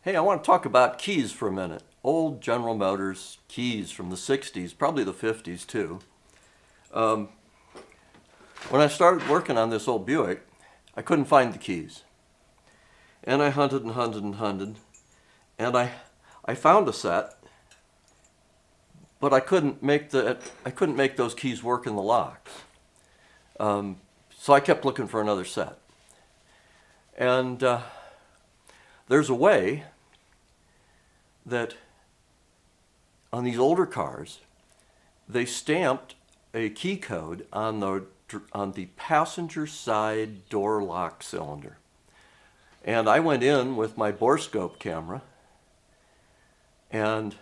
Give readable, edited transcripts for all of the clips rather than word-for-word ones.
Hey, I want to talk about keys for a minute. Old General Motors keys from the 60s, probably the 50s too. Um, when I started working on this old Buick, I couldn't find the keys. And I hunted and hunted and hunted. And I found a set, but I couldn't make those keys work in the locks. So I kept looking for another set. And there's a way that on these older cars, they stamped a key code on the passenger side door lock cylinder. And I went in with my borescope camera and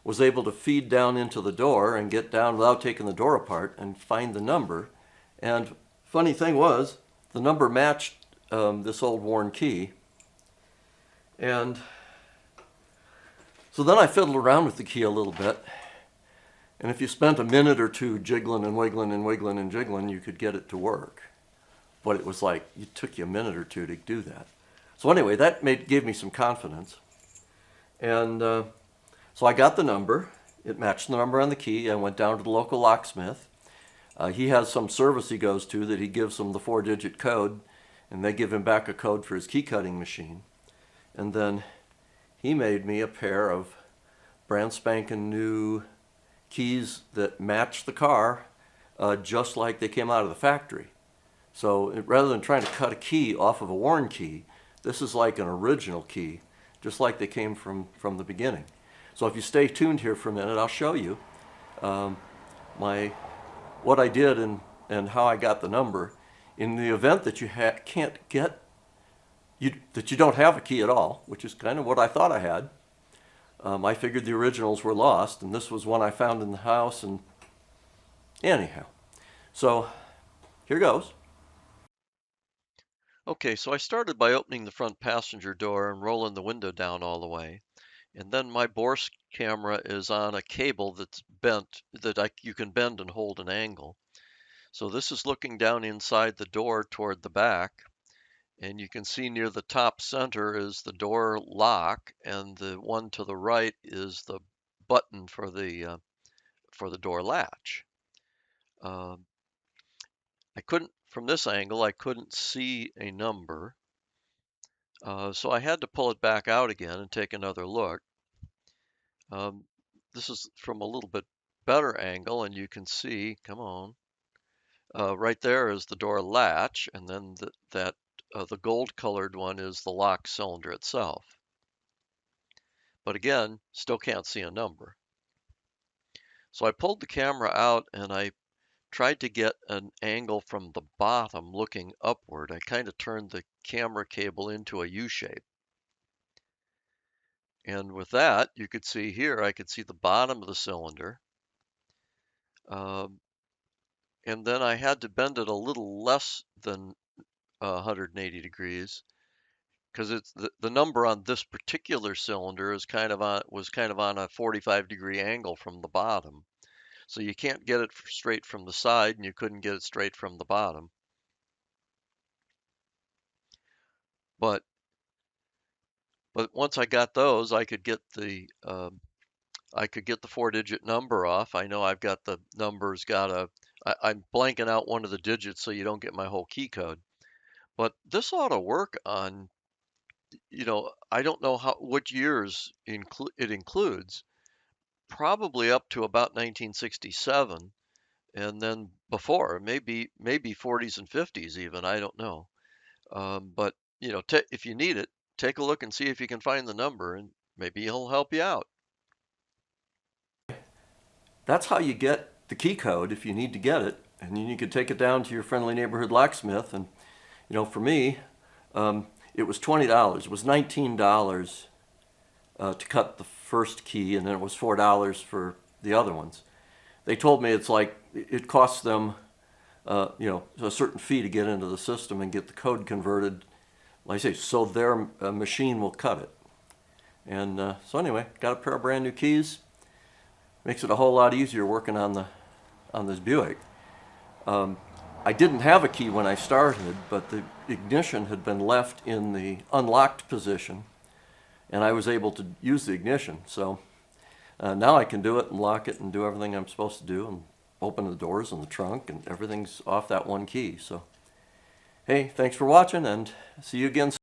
was able to feed down into the door and get down without taking the door apart and find the number. And funny thing was, the number matched this old worn key. And so then I fiddled around with the key a little bit. And if you spent a minute or two jiggling and wiggling and wiggling and jiggling, you could get it to work. But it was like, it took you a minute or two to do that. So anyway, that gave me some confidence. And so I got the number. It matched the number on the key. I went down to the local locksmith. He has some service he goes to that he gives them the 4-digit code, and they give him back a code for his key cutting machine. And then he made me a pair of brand spanking new keys that matched the car just like they came out of the factory. So rather than trying to cut a key off of a worn key, this is like an original key, just like they came from the beginning. So if you stay tuned here for a minute, I'll show you what I did and how I got the number. In the event that you that you don't have a key at all, which is kind of what I thought I had, I figured the originals were lost, and this was one I found in the house. And anyhow, so here goes. Okay, so I started by opening the front passenger door and rolling the window down all the way. And then my Bors camera is on a cable that's bent, you can bend and hold an angle. So this is looking down inside the door toward the back. And you can see near the top center is the door lock, and the one to the right is the button for the door latch. From this angle, I couldn't see a number. So I had to pull it back out again and take another look. This is from a little bit better angle, and you can see, come on, right there is the door latch, and then the gold colored one is the lock cylinder itself. But again, still can't see a number. So I pulled the camera out and I tried to get an angle from the bottom looking upward. I kind of turned the camera cable into a U shape. And with that, you could see here, I could see the bottom of the cylinder. And then I had to bend it a little less than 180 degrees, because it's the number on this particular cylinder was kind of on a 45-degree angle from the bottom. So you can't get it straight from the side, and you couldn't get it straight from the bottom. But once I got those, I could get the 4-digit number off. I know I've got the numbers. I'm blanking out one of the digits so you don't get my whole key code. But this ought to work on, I don't know what years it includes. Probably up to about 1967, and then before, maybe 40s and 50s even. I don't know. But if you need it, take a look and see if you can find the number, and maybe he'll help you out. That's how you get the key code if you need to get it, and then you can take it down to your friendly neighborhood locksmith. And for me, it was $20. It was $19 to cut the first key, and then it was $4 for the other ones. They told me it's like it costs them a certain fee to get into the system and get the code converted, like I say, so their machine will cut it. And so anyway, got a pair of brand new keys. Makes it a whole lot easier working on this Buick. I didn't have a key when I started, but the ignition had been left in the unlocked position and I was able to use the ignition. So now I can do it and lock it and do everything I'm supposed to do and open the doors and the trunk, and everything's off that one key. So hey, thanks for watching, and see you again soon.